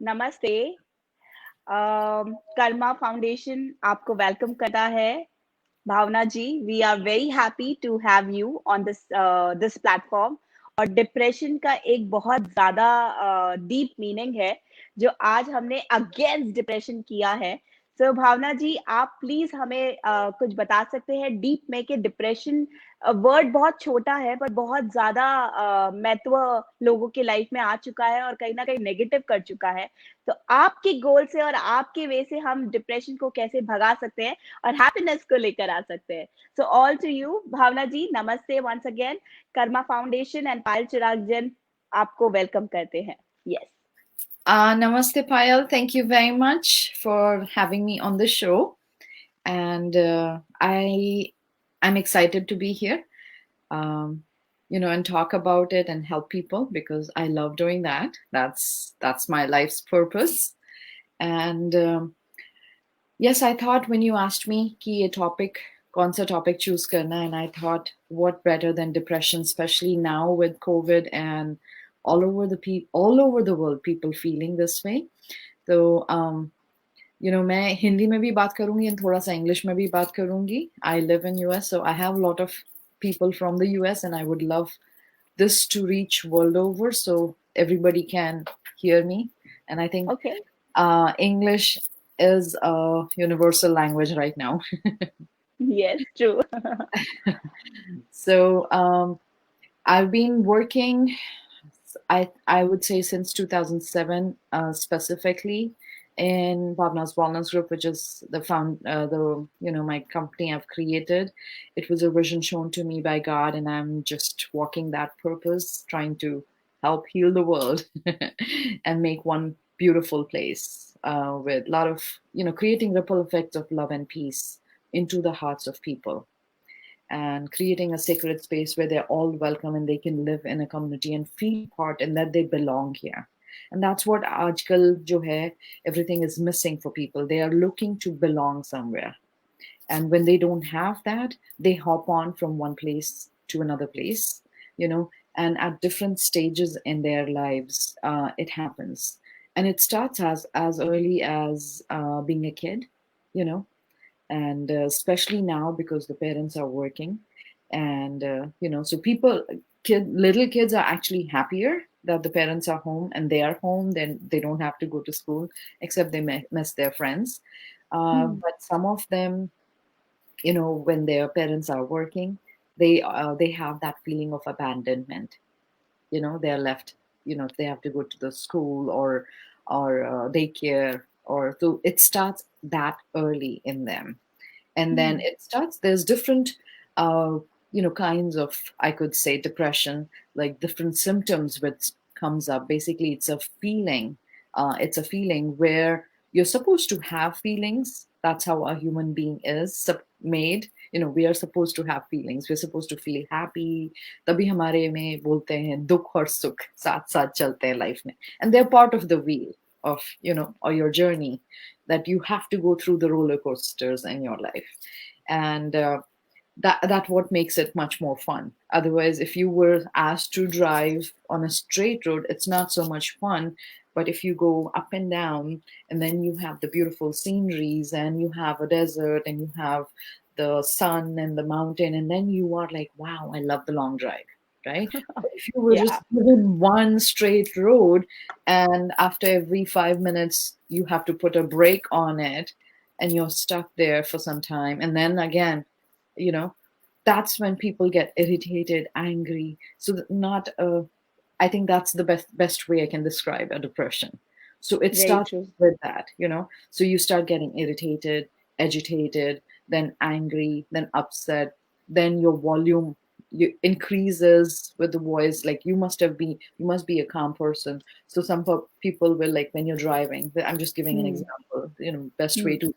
नमस्ते। कर्मा फाउंडेशन आपको वेलकम करता है। Bhavna ji, we are very happy to have you on this platform. और डिप्रेशन का एक बहुत ज़्यादा डीप मीनिंग है, जो आज हमने अगेंस्ट डिप्रेशन किया है। सो भावना जी, आप प्लीज़ हमें कुछ बता सकते हैं डीप में कि डिप्रेशन वर्ड बहुत छोटा है, पर बहुत ज़्यादा महत्व लोगों की लाइफ में आ चुका है और कहीं न कहीं नेगेटिव कर चुका है। तो आपके गोल से और आपके वे से हम डिप्रेशन को कैसे भगा सकते हैं और हैप्पीनेस को लेकर आ सकते हैं। So all to you Bhavna ji, नमस्ते once again. Karma foundation and Payal Chirag Jain आपको वेलकम करते हैं। Yes. Namaste, Payal. Thank you very much for having me on the show, and I'm excited to be here. Um, and talk about it and help people because I love doing that. That's my life's purpose. And yes, I thought when you asked me कि ये topic कौन सा topic choose करना, and I thought what better than depression, especially now with COVID and all over the world people feeling this way. तो मैं हिंदी में भी बात करूंगी and थोड़ा सा इंग्लिश में भी बात करूंगी. I live in US, so I have a lot of people from the US, and I would love this to reach world over so everybody can hear me. And I think okay. English is a universal language right now. Yes, true. So I've been working, I would say since 2007, specifically in Bhavna's Wellness Group, which is the my company I've created. It was a vision shown to me by God, and I'm just walking that purpose, trying to help heal the world and make one beautiful place with a lot of creating ripple effects of love and peace into the hearts of people, and creating a sacred space where they're all welcome and they can live in a community and feel part and that they belong here. And that's what aajkal jo hai, everything is missing for people. They are looking to belong somewhere. And when they don't have that, they hop on from one place to another place, you know, and at different stages in their lives, it happens. And it starts as early as being a kid, you know, and especially now because the parents are working, and so little kids are actually happier that the parents are home and they are home, then they don't have to go to school except they miss their friends. But some of them, when their parents are working, they have that feeling of abandonment. They're left, if they have to go to the school or daycare, or so it starts that early in them. And then it starts, there's different uh, kinds of, I could say, depression, like different symptoms which comes up. Basically it's a feeling where you're supposed to have feelings. That's how a human being is made. We are supposed to have feelings, we're supposed to feel happy. तभी हमारे में बोलते हैं दुख और सुख साथ साथ चलते हैं लाइफ में, and they're part of the wheel of or your journey, that you have to go through the roller coasters in your life. And that what makes it much more fun. Otherwise, if you were asked to drive on a straight road, it's not so much fun. But if you go up and down, and then you have the beautiful sceneries, and you have a desert, and you have the sun and the mountain, and then you are like, wow, I love the long drive, right? But if you were Yeah. just given one straight road, and after every 5 minutes you have to put a brake on it, and you're stuck there for some time, and then again, you know that's when people get irritated, angry. So not I think that's the best way I can describe a depression. So it Very starts true. with that. So you start getting irritated, agitated, then angry, then upset, then your volume increases with the voice. Like you must be a calm person. So some people will, like, when you're driving, I'm just giving an Hmm. example, best way Hmm. to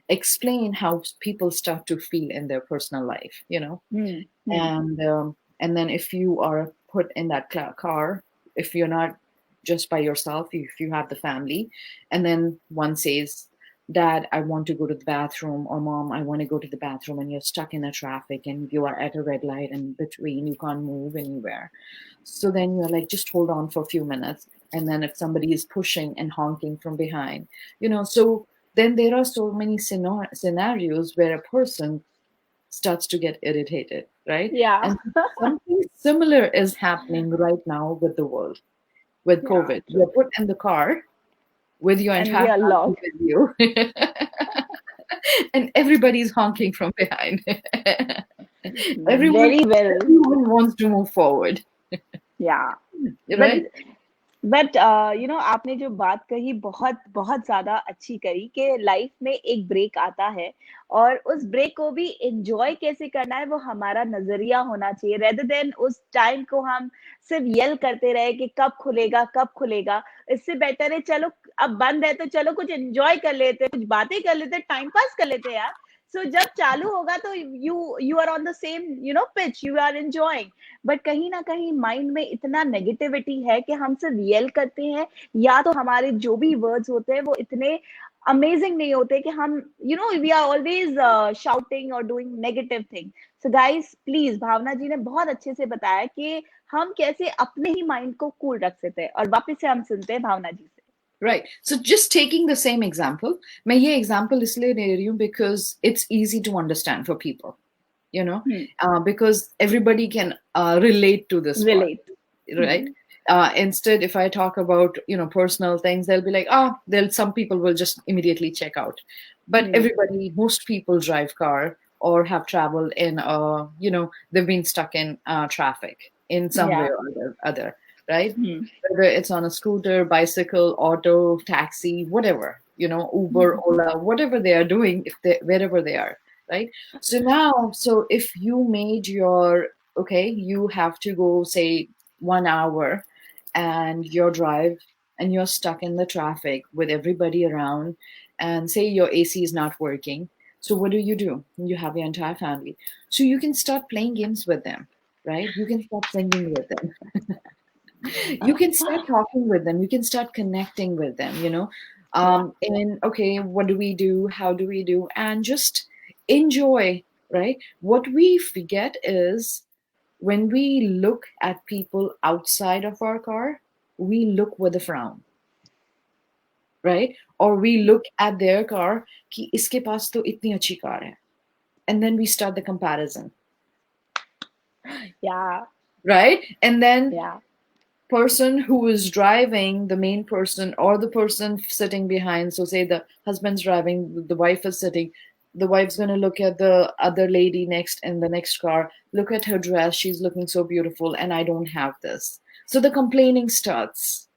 explain how people start to feel in their personal life, Hmm. Hmm. and then if you are put in that car, if you're not just by yourself, if you have the family, and then one says, Dad, I want to go to the bathroom, or Mom, I want to go to the bathroom, and you're stuck in a traffic and you are at a red light and between, you can't move anywhere. So then you're like, just hold on for a few minutes. And then if somebody is pushing and honking from behind, so then there are so many scenarios where a person starts to get irritated, right? Yeah. And something similar is happening right now with the world, with Yeah, COVID. You're true. put in the car with your And entire we are family locked. with you, and everybody's honking from behind. everyone, Very well. everyone wants to move forward, Yeah. But right? But आपने जो बात कही बहुत बहुत ज्यादा अच्छी करी कि लाइफ में एक ब्रेक आता है और उस ब्रेक को भी एंजॉय कैसे करना है वो हमारा नजरिया होना चाहिए रेदर देन उस टाइम को हम सिर्फ येल करते रहे कि कब खुलेगा इससे बेटर है चलो अब बंद है तो चलो कुछ एंजॉय कर लेते कुछ बातें कर लेते टाइम पास कर लेते यार सो जब चालू होगा तो you are on the same pitch you are enjoying but कहीं ना कहीं माइंड में इतना नेगेटिविटी है कि हम सिर्फ येल करते हैं या तो हमारे जो भी वर्ड्स होते हैं वो इतने अमेजिंग नहीं होते कि हम वी आर ऑलवेज शाउटिंग और doing negative thing so guys please Bhavna ji ने बहुत अच्छे से बताया कि हम कैसे अपने ही माइंड को कूल रख सकते हैं और वापस से हम सुनते हैं भावना जी से Right. So just taking the same example, मैं ये example इसलिए दे रही हूँ because it's easy to understand for people, because everybody can relate to this part, relate right? Instead, if I talk about personal things, they'll be like, oh, they'll some people will just immediately check out. But everybody, most people drive car or have traveled in they've been stuck in traffic in some way या or other, right? Whether it's on a scooter, bicycle, auto, taxi, whatever, Uber, Ola, whatever they are doing, if they wherever they are, right? So if you made your okay, you have to go say 1 hour and your drive and you're stuck in the traffic with everybody around and say your AC is not working. So what do? You have your entire family. So you can start playing games with them, right? You can start singing with them. You can start talking with them. You can start connecting with them. या And okay, what do we do? How do we do? And just enjoy, right? What we forget is when we look at people outside of our car, we look with a frown, right? Or we look at their car, कि इसके पास तो इतनी अच्छी car है. And then we start the comparison, या right? And then या person who is driving, the main person or the person sitting behind, so say the husband's driving, the wife is sitting, the wife's going to look at the other lady next in the next car, look at her dress, she's looking so beautiful and I don't have this. So the complaining starts,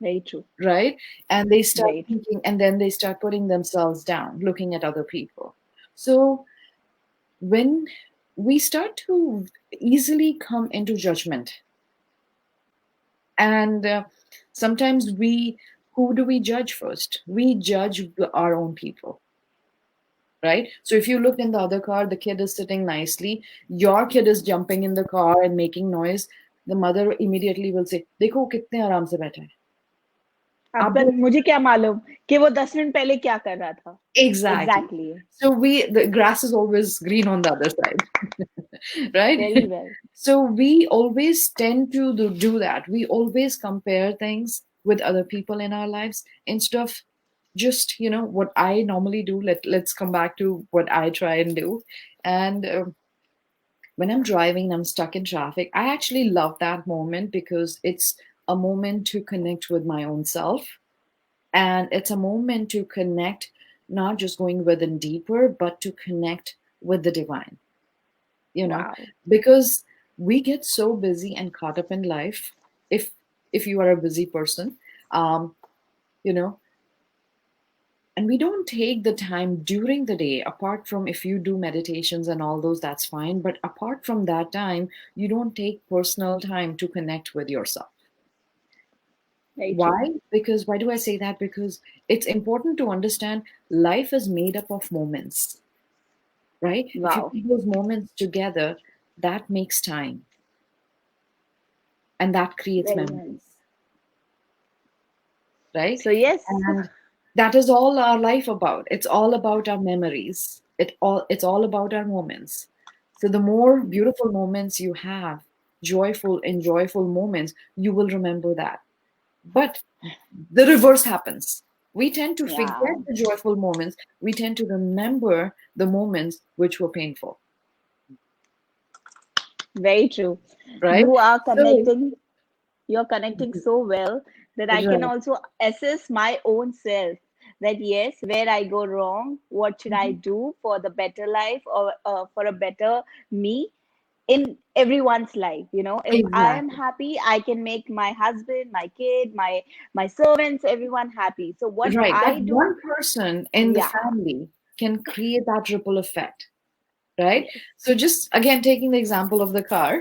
very true right? And they start very true thinking, and then they start putting themselves down, looking at other people. So when we start to easily come into judgment, and sometimes who do we judge first? We judge our own people, right? So if you look in the other car, the kid is sitting nicely, your kid is jumping in the car and making noise, the mother immediately will say, देखो कितने आराम से बैठा है. अब आप पर बोल मुझे क्या मालूम कि वो 10 मिनट पहले क्या कर रहा था exactly. Exactly So the grass is always green on the other side, very right? Well So we always tend to do that. We always compare things with other people in our lives instead of just what I normally do. Let's come back to what I try and do. And when I'm driving and I'm stuck in traffic, I actually love that moment because it's a moment to connect with my own self, and it's a moment to connect, not just going within deeper, but to connect with the divine, you know, wow because we get so busy and caught up in life. If you are a busy person, um, you know, and we don't take the time during the day, apart from if you do meditations and all those, that's fine. But apart from that time, you don't take personal time to connect with yourself. Very true Why? Because why do I say that? Because it's important to understand life is made up of moments, right? If you wow put those moments together, that makes time and that creates very nice memories, right? So yes And that is all our life about. It's all about our memories. It's all about our moments. So the more beautiful moments you have, joyful and joyful moments, you will remember that. But the reverse happens. We tend to Yeah, forget the joyful moments. We tend to remember the moments which were painful, very true. right? You are So, connecting, you're connecting so well that I can right. also assess my own self, that yes, where I go wrong, what should I Mhm. do for the better life, or for a better me in everyone's life. If I am Exactly. happy, I can make my husband, my kid, my servants, everyone happy. So what Right. That I do, one person in the yeah, family can create that ripple effect, right? yes. So just again taking the example of the car.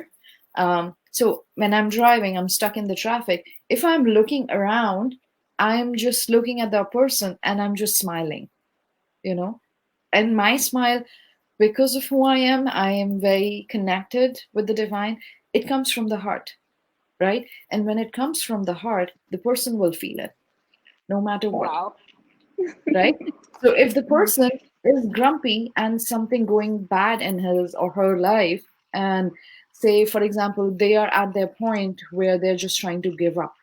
So when I'm driving, I'm stuck in the traffic. If I'm looking around, I'm just looking at the person and I'm just smiling, you know. And my smile, because of who I am very connected with the divine. It comes from the heart, right? And when it comes from the heart, the person will feel it, no matter what, Wow. right? So if the person is grumpy and something going bad in his or her life, and say, for example, they are at their point where they're just trying to give up,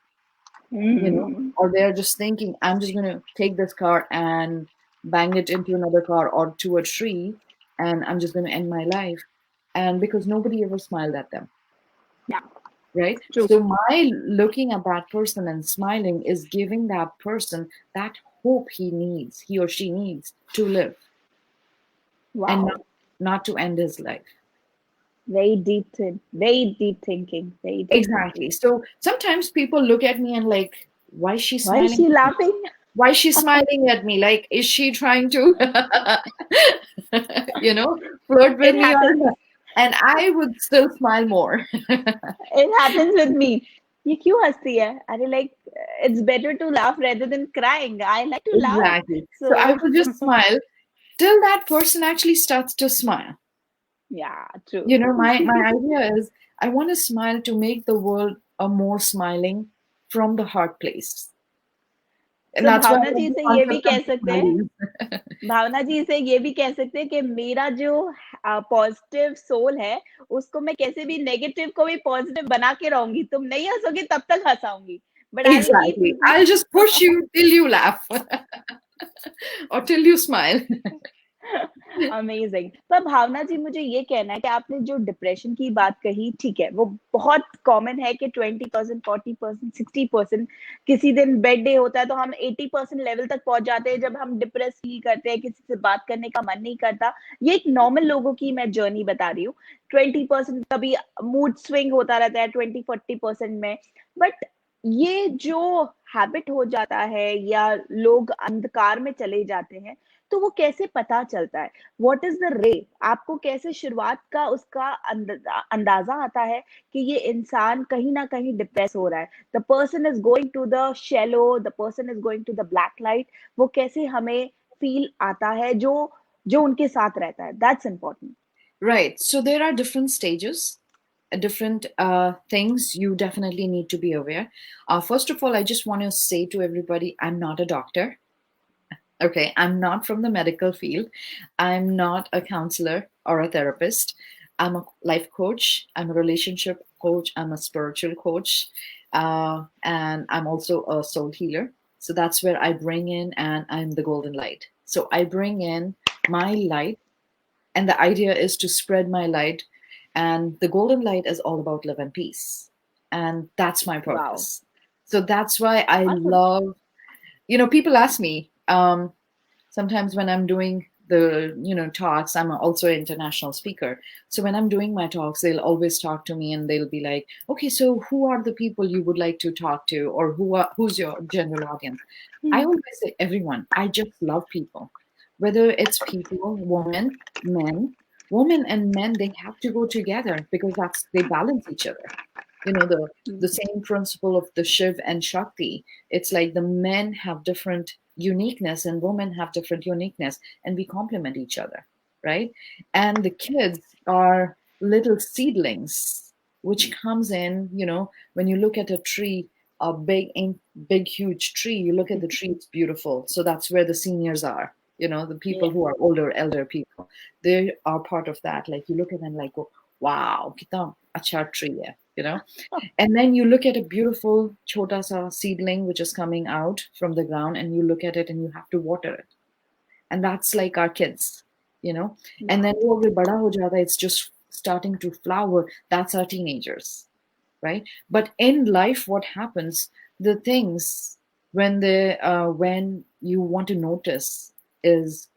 Hmm. or they're just thinking, I'm just going to take this car and bang it into another car or to a tree, and I'm just going to end my life. And because nobody ever smiled at them, Yeah, right? true. So my looking at that person and smiling is giving that person that hope he or she needs to live, and Wow. not to end his life. Very deep thinking, very deep Exactly. thinking. So sometimes people look at me and like, why is she Why is smiling she at me? laughing? Why is she smiling at me? Like, is she trying to, flirt with It me? Or, happens. and I would still smile more. It happens with me. ये क्यों हंसती है? अरे like it's better to laugh rather than crying. I like to laugh. Exactly. So So I will just smile till that person actually starts to smile. yeah, true. My idea is I want to smile to make the world a more smiling from the heart place. And So that's why I Bhavna love ji the से ये भी concept of कह सकते हैं, smiling. भावना जी से ये भी कह सकते हैं कि मेरा जो पॉजिटिव सोल है, उसको मैं कैसे भी नेगेटिव को भी पॉजिटिव बना के रहूंगी। तुम नहीं हंसोगे तब तक हंसाऊंगी, but I will Exactly. Keep I'll just push you till you laugh or till you smile. Amazing. पर भावना जी, मुझे ये कहना है कि आपने जो डिप्रेशन की बात कही, ठीक है, वो बहुत कॉमन है कि 20%, 40%, 60%, किसी दिन बेड डे होता है तो हम 80% लेवल तक पहुंच जाते हैं जब हम डिप्रेस फील करते हैं, किसी से बात करने का मन नहीं करता। ये एक नॉर्मल लोगों की मैं जर्नी बता रही हूँ। 20% कभी मूड स्विंग होता रहता है, 20-40% में। बट ये जो हैबिट हो जाता है या लोग अंधकार में चले जाते हैं, तो वो कैसे पता चलता है? व्हाट इज द रे? आपको कैसे शुरुआत का उसका अंदाजा आता है कि ये इंसान कहीं ना कहीं डिप्रेस हो रहा है? The person is going to the shallow, the person is going to the black light. वो कैसे हमें फील आता है जो जो उनके साथ रहता है? That's important. Right. So there are different stages, different things you definitely need to be aware. First of all, I just want to say to everybody, I'm not a doctor. Okay, I'm not from the medical field. I'm not a counselor or a therapist. I'm a life coach. I'm a relationship coach. I'm a spiritual coach. And I'm also a soul healer. So that's where I bring in, and I'm the golden light. So I bring in my light, and the idea is to spread my light. And the golden light is all about love and peace. And that's my wow, purpose. So that's why I awesome. love, people ask me, sometimes when I'm doing the talks. I'm also an international speaker, so when I'm doing my talks, they'll always talk to me and they'll be like, okay, so who are the people you would like to talk to, or who's your general audience? I always say everyone. I just love people, whether it's people, women and men. They have to go together because they balance each other. The same principle of the Shiv and Shakti. It's like the men have different uniqueness and women have different uniqueness, and we complement each other, right? And the kids are little seedlings which comes in, when you look at a tree, a big huge tree, you look at the tree, it's beautiful, so that's where the seniors are, the people Yeah. who are older, elder people. They are part of that. Like, you look at them like, go, wow, kitna acha tree hai. And then you look at a beautiful chota sa seedling which is coming out from the ground, and you look at it and you have to water it. And that's like our kids, you know. And Yeah. then wo agar bada ho jata, it's just starting to flower. That's our teenagers, right? But in life, what happens? The things when you want to notice is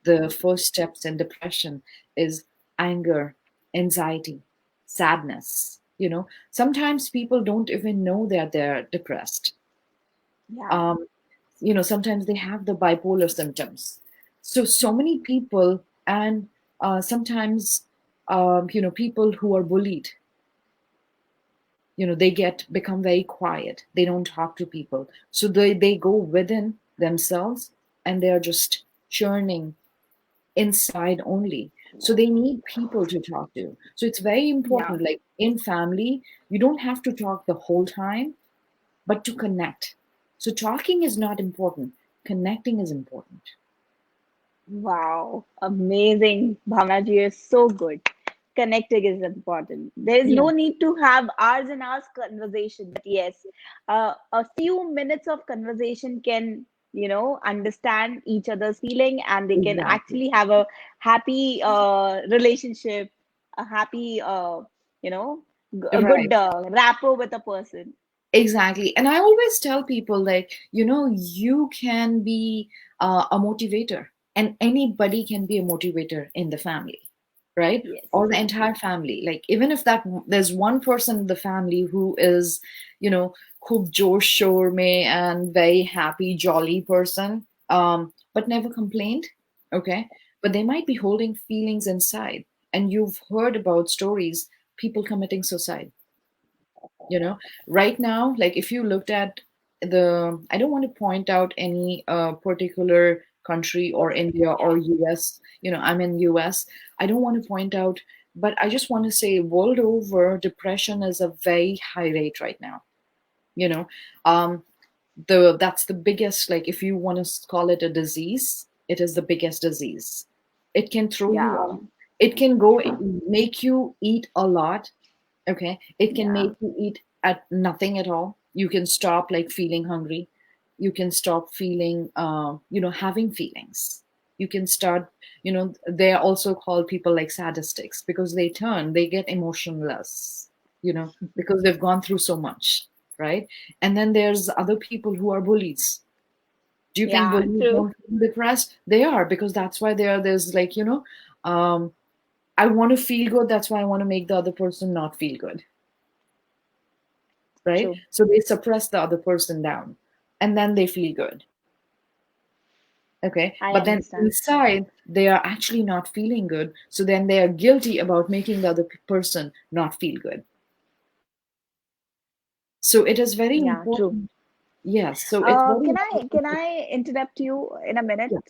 the first steps in depression is anger, anxiety, sadness. Sometimes people don't even know that they're depressed. Yeah. um, Sometimes they have the bipolar symptoms. So many people, and sometimes people who are bullied, they become very quiet, they don't talk to people, so they go within themselves, and they're just churning inside only. So they need people to talk to. So it's very Yeah. important, like in family, you don't have to talk the whole time, but to connect. So talking is not important, connecting is important. Wow, amazing. Bhavna ji is so good. Connecting is important. There is Yeah, no need to have hours and hours conversation, but yes, a few minutes of conversation can, understand each other's feeling, and they can exactly. actually have a happy relationship, a happy, a Right. good rapport with a person. Exactly. And I always tell people, like, you can be a motivator, and anybody can be a motivator in the family, right? Yes. Or the entire family. Like, even if that there's one person in the family who is, khub josh shore mein and very happy, jolly person, but never complained, okay? But they might be holding feelings inside. And you've heard about stories, people committing suicide, right now. Like, if you looked at I don't want to point out any particular country or Person. India Yeah. or US. I'm in US. I don't want to point out, but I just want to say, world over, depression is a very high rate right now. you know um that's the biggest, like, if you want to call it a disease, it is the biggest disease. It can throw you Yeah. off. It can go make you eat a lot. Okay. It can Yeah. make you eat at nothing at all. You can stop, like, feeling hungry. You can stop feeling, having feelings. You can start, they are also called people like sadistics, because they get emotionless, because they've gone through so much, right? And then there's other people who are bullies. Do you think Yeah. bullies True. don't feel depressed? They are, because that's why there's, like, um, I want to feel good. That's why I want to make the other person not feel good, right? True. So they suppress the other person down, and then they feel good. Okay. I But then understand. inside, they are actually not feeling good. So then they are guilty about making the other person not feel good. So it is very Yeah, true. important. Yes. So it's very Can important. I interrupt you in a minute? Yeah.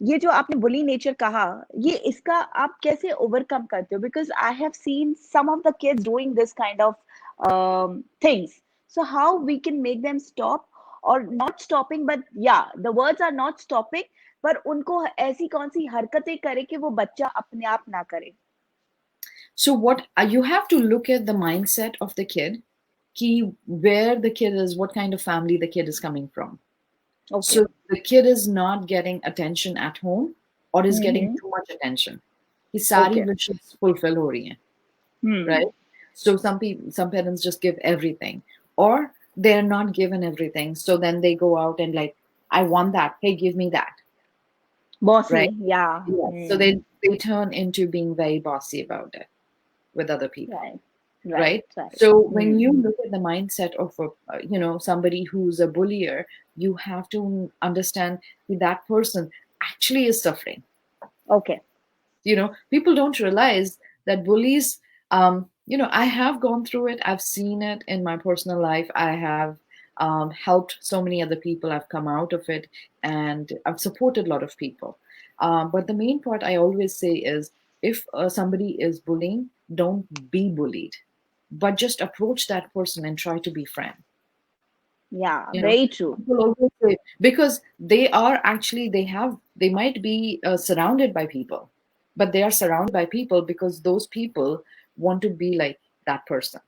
ये जो आपने bully nature कहा, ये इसका आप कैसे overcome करते हो? Because I have seen some of the kids doing this kind of things. So how we can make them stop, or not stopping, but yeah, the words are not stopping, पर उनको ऐसी कौन सी हरकतें करे कि वो बच्चा अपने आप ना करे? So what you have to look at the mindset of the kid, key where the kid is, what kind of family the kid is coming from. Okay. So the kid is not getting attention at home, or is getting Mm-hmm. too much attention. His sari Okay. wishes fulfill ho rahi hain, Hmm. right? So some parents just give everything, or they're not given everything. So then they go out and, like, I want that. Hey, give me that, right? Bossy. Yeah. Yes. So Hmm. they turn into being very bossy about it with other people, Right. Right. right? Right. So when Hmm. you look at the mindset of somebody who's a bullier, you have to understand that that person actually is suffering. Okay. People don't realize that bullies, I have gone through it. I've seen it in my personal life. I have helped so many other people. I've come out of it, and I've supported a lot of people. But the main part I always say is, if somebody is bullying, don't be bullied, but just approach that person and try to be friend. Yeah, You know, very true. people always say, because they are actually, they might be surrounded by people, but they are surrounded by people because those people want to be like that person.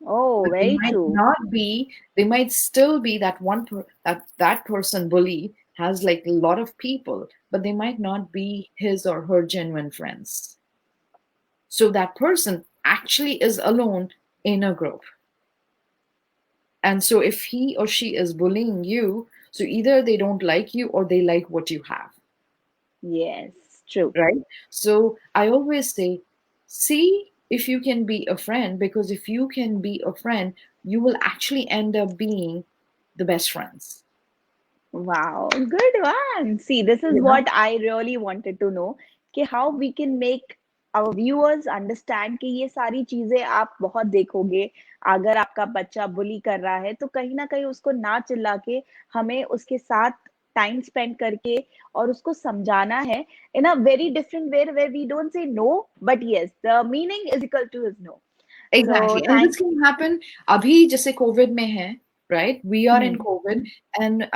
Oh, But they very might true. not be, they might still be that that person bully has like a lot of people, but they might not be his or her genuine friends. So that person actually is alone in a group. And so if he or she is bullying you, so either they don't like you or they like what you have, Yes, true. right? So I always say, see if you can be a friend, because if you can be a friend, you will actually end up being the best friends. Wow, good one. See, this is You know? what I really wanted to know कि how we can make our viewers understand कि ये सारी चीजें आप बहुत देखोगे अगर आपका बच्चा बुली कर रहा है तो कहीं ना कहीं उसको ना चिल्ला के हमें उसके साथ टाइम स्पेंड करके और उसको समझाना है in a very different way where we don't say no but yes the meaning is equal to his no. So Exactly. And this thank can happen. Abhi जैसे COVID में है, right? We are in hmm, COVID, and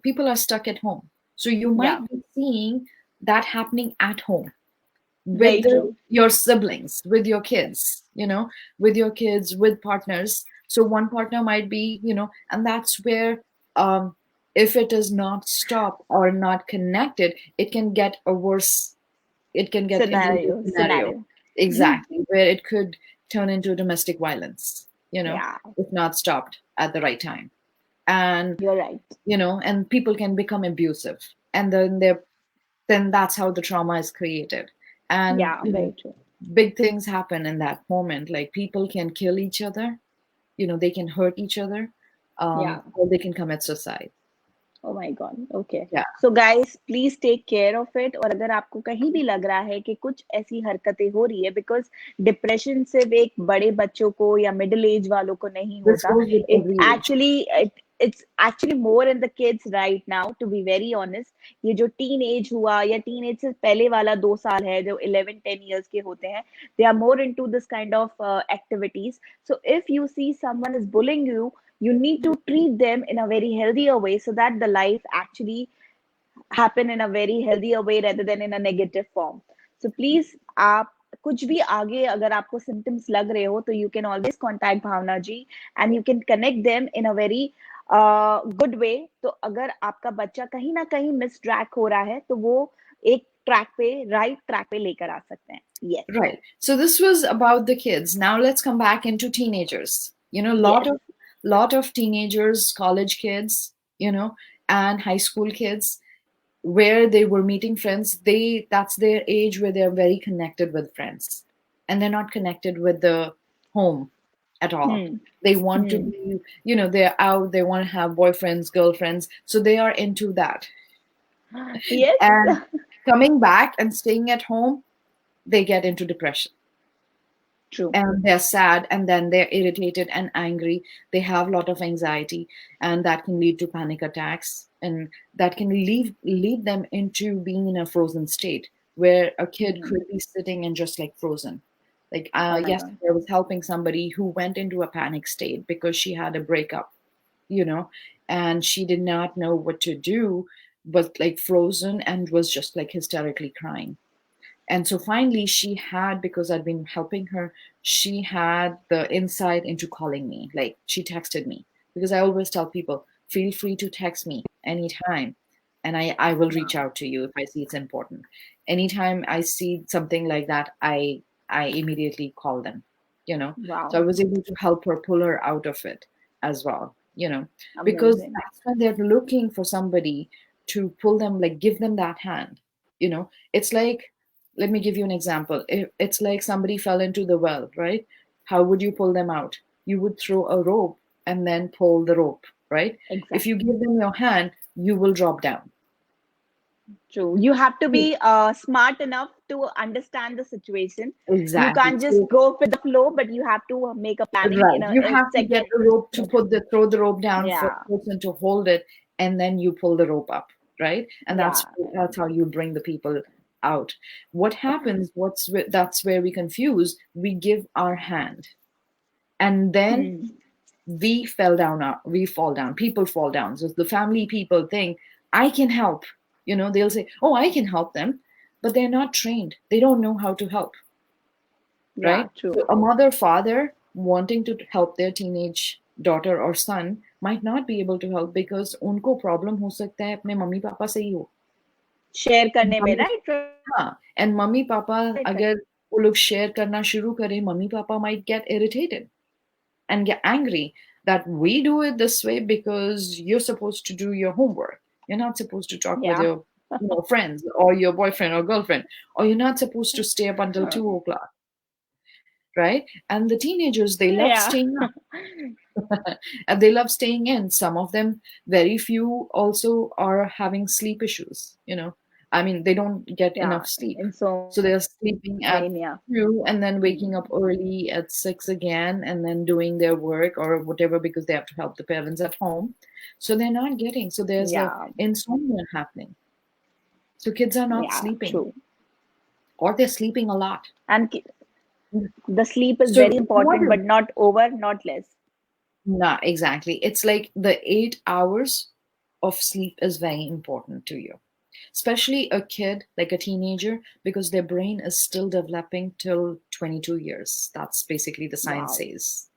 people are stuck at home. So you yeah, might be seeing that happening at home very with true. your siblings, with your kids, with your kids, with partners. So one partner might be, and that's where, if it is not stopped or not connected, it can get a worse, it can get into a scenario. Scenario. Exactly, where it could turn into domestic violence, Yeah, if not stopped at the right time. And, you're right. and people can become abusive. And then that's how the trauma is created. And, Yeah, very true. big things happen in that moment. Like people can kill each other, they can hurt each other, Yeah. or they can commit suicide. Oh my God. Okay. Yeah, So guys, please take care of it. और अगर आपको कहीं भी लग रहा है कि कुछ ऐसी हरकतें हो रही है, because डिप्रेशन सिर्फ एक बड़े बच्चों को या मिडिल एज वालों को नहीं this होता. goes with It every age. actually it's actually more in the kids right now. To be very honest, ये जो टीन एज हुआ या टीन एज से पहले वाला 2 साल है जो 11-10 years के होते हैं, they are more into this kind of activities. So if you see someone is bullying you, you need to treat them in a very healthier way so that the life actually happen in a very healthier way rather than in a negative form. So please आप कुछ भी आगे अगर आपको symptoms लग रहे हो तो you can always contact Bhavna ji and you can connect them in a very good way. तो अगर आपका बच्चा कहीं ना कहीं मिस ट्रैक हो रहा है तो वो एक ट्रैक पे राइट ट्रैक पे लेकर आ सकते हैं. Yes, Right. So this was about the kids. Now let's come back into teenagers. yes. Lot of teenagers, college kids, and high school kids, where they were meeting friends. That's their age where they're very connected with friends, and they're not connected with the home at all. Hmm. They want to Hmm. be, they're out, they want to have boyfriends, girlfriends, so they are into that. Yes. And coming back and staying at home, they get into depression, True. and they're sad, and then they're irritated and angry. They have a lot of anxiety, and that can lead to panic attacks, and that can lead them into being in a frozen state, where a kid Hmm. could be sitting and just like frozen. Like, Oh my God. yesterday I was helping somebody who went into a panic state because she had a breakup, you know and she did not know what to do, but like frozen, and was just like hysterically crying. And so finally, she had, because I'd been helping her, she had the insight into calling me. Like, she texted me, because I always tell people, feel free to text me anytime. And I will reach Wow. out to you if I see it's important. Anytime I see something like that, I immediately call them, So I Wow. was able to help her pull her out of it as well, because Amazing. that's when they're looking for somebody to pull them, like give them that hand. It's like, let me give you an example. It's like somebody fell into the well, right? How would you pull them out? You would throw a rope and then pull the rope, right? If you Exactly. give them your hand, you will drop down. True. You have to You- be smart enough to understand the situation. You Exactly. can't just So, go with the flow, but you have to make a planning right. in You a have to get second. the rope to throw the rope down for Yeah. the person to hold it, and then you pull the rope up, right? And that's Yeah. that's how you bring the people out. What happens? That's where we confuse. We give our hand, and then Hmm. we fall down, people fall down. So the family people think, I can help. They'll say, oh, I can help them, but they're not trained, they don't know how to help, right? Yeah, true. So a mother, father wanting to help their teenage daughter or son might not be able to help because उनको problem हो सकता है अपने mummy papa से ही हो। Share करने में, mummy right, right, हाँ, एंड मम्मी पापा राइट। अगर वो लोग शेयर करना शुरू करें, mummy papa might get irritated and get angry that we do it this way because you're supposed to do your homework. You're not supposed to talk with Yeah. your friends or your boyfriend or girlfriend, or you're not supposed to stay up until 2 o'clock, right? And the teenagers, they love Yeah. staying up. And they love staying in. Some of them, very few, also are having sleep issues. I mean, they don't get Yeah, enough sleep. So they're sleeping at insomnia. 2 and then waking Hmm. up early at 6 again and then doing their work or whatever because they have to help the parents at home. So they're not getting, so there's a Yeah, insomnia happening. So kids are not yeah, sleeping true. or they're sleeping a lot. And the sleep is So very what important, but not over, not less. No, exactly. It's like the 8 hours of sleep is very important to you, especially a kid, like a teenager, because their brain is still developing till 22 years. That's basically the science Wow, says,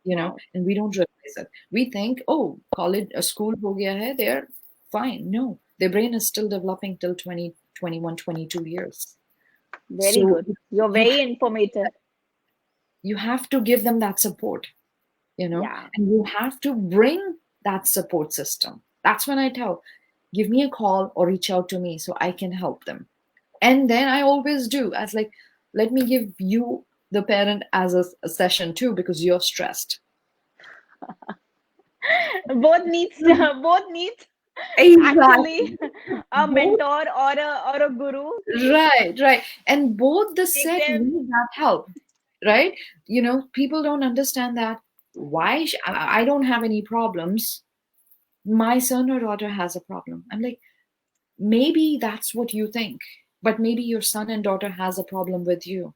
wow. and we don't realize it. We think, oh, college, a school ho gaya hai, they're fine. No, their brain is still developing till 20, 21, 22 years. Very So good. You're you very informative. you have to give them that support, Yeah, and you have to bring that support system. That's when I tell, give me a call or reach out to me so I can help them. And then I always do, as like, let me give you the parent as a session too because you're stressed. both needs actually Exactly. a Both, mentor or a guru right. And both the make set them. need that help, right? People don't understand that. Why? I don't have any problems. My son or daughter has a problem. I'm like, maybe that's what you think, but maybe your son and daughter has a problem with you,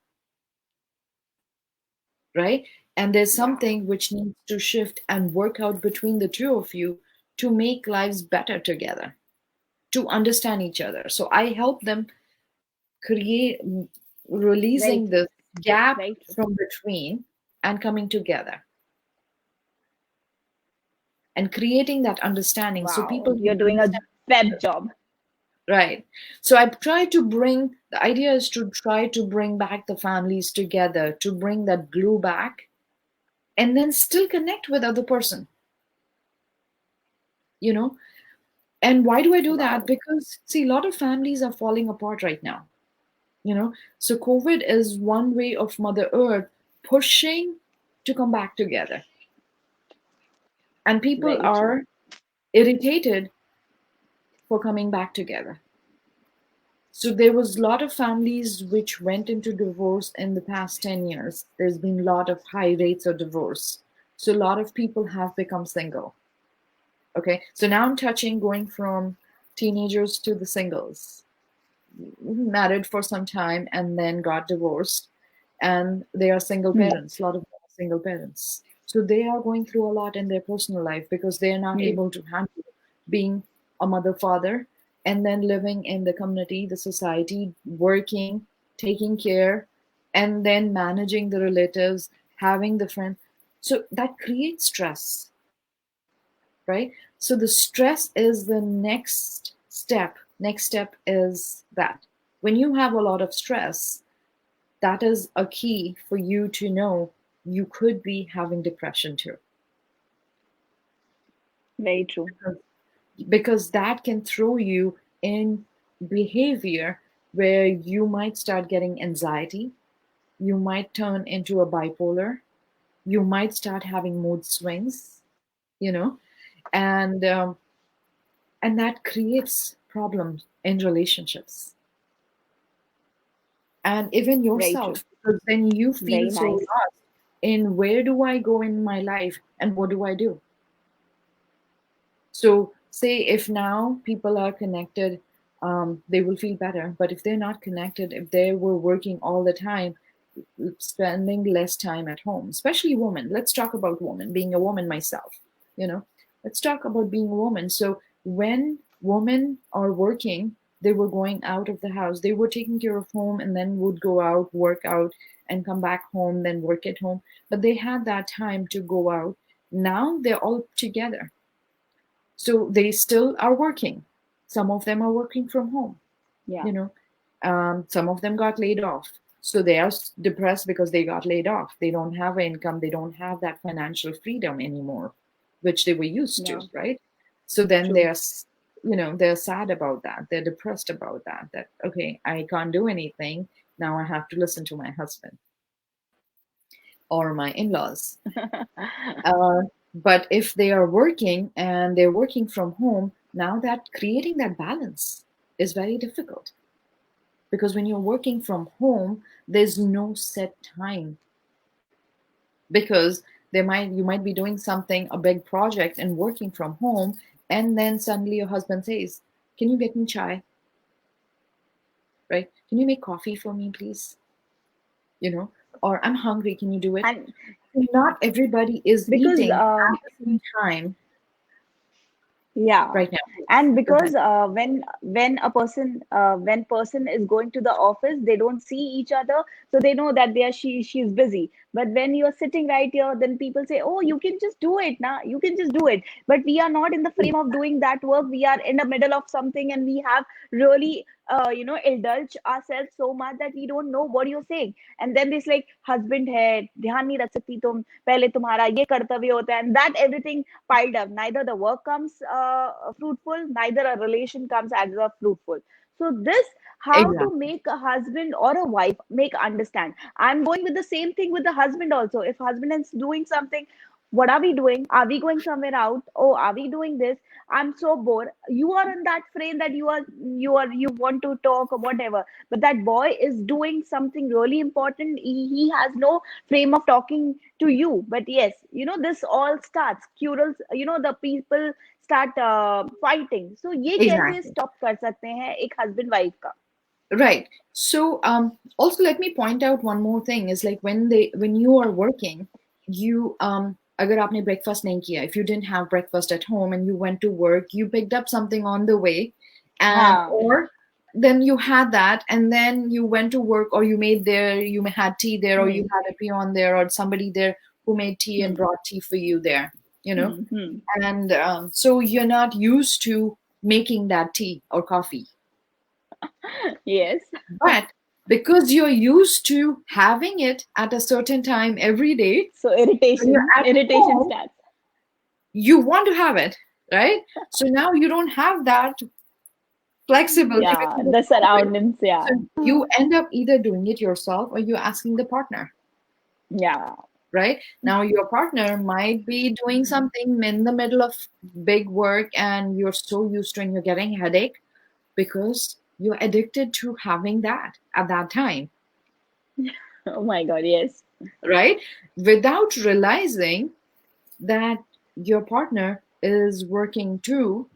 right? And there's Yeah, something which needs to shift and work out between the two of you to make lives better together, to understand each other. So I help them create, very releasing true, the gap very true. from between and coming together and creating that understanding so Wow, people you're can doing a understand. fab job. Right. So I try to bring, the idea is to try to bring back the families together, to bring that glue back, and then still connect with other person, you know? And why do I do that? Wow, Because see, a lot of families are falling apart right now, you know? So COVID is one way of Mother Earth pushing to come back together. And people very true. are irritated for coming back together. So there was a lot of families which went into divorce in the past 10 years. There's been a lot of high rates of divorce. So a lot of people have become single. Okay. So now I'm touching going from teenagers to the singles. Married for some time and then got divorced. And they are single Hmm. parents. A lot of them are single parents. So they are going through a lot in their personal life because they are not Hmm. able to handle being a mother, father, and then living in the community, the society, working, taking care, and then managing the relatives, having the friend. So that creates stress, right? So the stress is the next step. Next step is that when you have a lot of stress, that is a key for you to know you could be having depression too. Very true. Because that can throw you in behavior where you might start getting anxiety, you might turn into a bipolar, you might start having mood swings, you know, and and that creates problems in relationships and even Very true. yourself because then you feel Very so nice. lost in where do I go in my life and what do I do. So say if now people are connected, they will feel better, but if they're not connected, if they were working all the time, spending less time at home, especially women. Let's talk about women, being a woman myself, you know, let's talk about being a woman. So when women are working, they were going out of the house, they were taking care of home, and then would go out, work out, and come back home, then work at home. But they had that time to go out. Now they're all together. So they still are working. Some of them are working from home, Yeah. you know. Some of them got laid off, so they are depressed because they got laid off. They don't have an income, they don't have that financial freedom anymore, which they were used to, Yeah. right? So then True. they're they're sad about that, they're depressed about that, that okay, I can't do anything, now I have to listen to my husband or my in-laws. uh, but if they are working and they're working from home, now that creating that balance is very difficult, because when you're working from home, there's no set time, because there might you might be doing something, a big project, and working from home, and then suddenly your husband says, can you get me chai, right? Can you make coffee for me, please? you know or I'm hungry, can you do it? And Not everybody is because eating at the same time yeah, right now. Yes, and go ahead. because when person is going to the office, they don't see each other, so they know that she's busy. But when you're sitting right here, then people say, "Oh, you can just do it now. You can just do it." But we are not in the frame of doing that work. We are in the middle of something, and we have really indulge ourselves so much that we don't know what you're saying. And then this like husband है, ध्यान नहीं रख सकती तुम, पहले तुम्हारा ये कर्तव्य होता है, and that everything piled up. Neither the work comes fruitful, neither a relation comes as a fruitful. So this, how to Exactly. make a husband or a wife make understand. I'm going with the same thing with the husband also. If husband is doing something, what are we doing? Are we going somewhere out? Oh, are we doing this? I'm so bored. You are in that frame that you want to talk or whatever. But that boy is doing something really important. He has no frame of talking to you. But yes, this all starts quarrels, the people start fighting. So ये कैसे Exactly. stop कर सकते हैं एक husband wife का? Right. So also let me point out one more thing is like when you are working, you अगर आपने breakfast नहीं किया, if you didn't have breakfast at home and you went to work, you picked up something on the way, and हाँ. or then you had that, and then you went to work, or you made there, you had tea there, or you hmm. had a peon there, or somebody there who made tea and hmm. brought tea for you there, you know. Hmm. And so you're not used to making that tea or coffee. Yes. But because you're used to having it at a certain time every day, So when you're at irritation home, starts. you want to have it, right? So now you don't have that flexibility Yeah, because of the COVID. surroundings. Yeah. So you end up either doing it yourself or you're asking the partner, Yeah. right? Now your partner might be doing something in the middle of big work and you're so used to and you're getting headache because you're addicted to having that at that time, Oh my God, yes. right? Without realizing that your partner is working too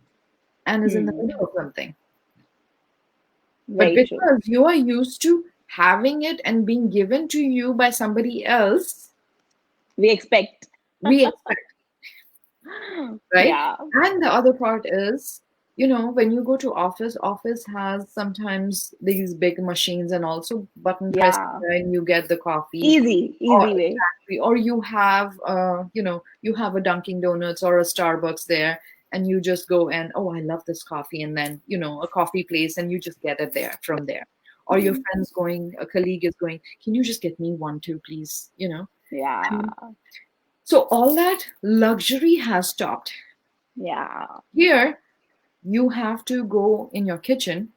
and is in the Hmm. middle of something. But Very true. because you are used to having it and being given to you by somebody else, We expect. we expect, right? Yeah. And the other part is, when you go to office has sometimes these big machines and also button press Yeah. and you get the coffee, or Easy way. exactly, or you have you have a Dunkin' Donuts or a Starbucks there, and you just go and, oh, I love this coffee, and then a coffee place, and you just get it there from there. Or your friend's going, a colleague is going, can you just get me one too, please? Yeah. And so all that luxury has stopped. Yeah. Here, you have to go in your kitchen